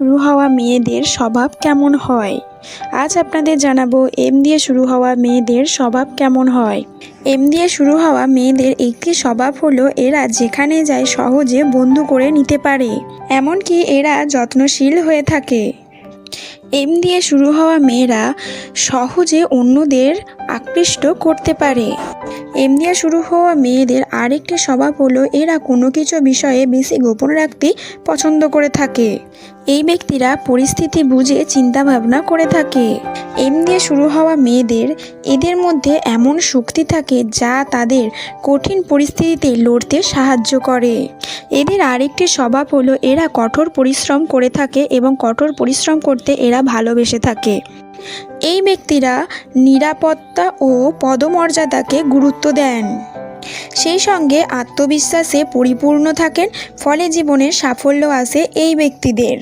শুরু হওয়া মেয়েদের স্বভাব কেমন হয়? আজ আপনাদের জানাবো এম দিয়ে শুরু হওয়া মেয়েদের স্বভাব কেমন হয়। এম দিয়ে শুরু হওয়া মেয়েদের একটি স্বভাব হলো এরা যেখানে যায় সহজে বন্ধু করে নিতে পারে, এমনকি এরা যত্নশীল হয়ে থাকে। এম দিয়ে শুরু হওয়া মেয়েরা সহজে অন্যদের আকৃষ্ট করতে পারে। এম দিয়ে শুরু হওয়া মেয়েদের আরেকটি স্বভাব হলো এরা কোনো কিছু বিষয়ে বেশি গোপন রাখতে পছন্দ করে থাকে। এই ব্যক্তিরা পরিস্থিতি বুঝে চিন্তা ভাবনা করে থাকে। এম দিয়ে শুরু হওয়া মেয়েদের এদের মধ্যে এমন শক্তি থাকে যা তাদের কঠিন পরিস্থিতিতে লড়তে সাহায্য করে। এদের আরেকটি স্বভাব হলো এরা কঠোর পরিশ্রম করে থাকে এবং কঠোর পরিশ্রম করতে এরা ভালোবেসে থাকে। এই ব্যক্তিরা নিরাপত্তা ও পদমর্যাদাকে গুরুত্ব দেন, সেই সঙ্গে আত্মবিশ্বাসে পরিপূর্ণ থাকেন, ফলে জীবনে সাফল্য আসে এই ব্যক্তিদের।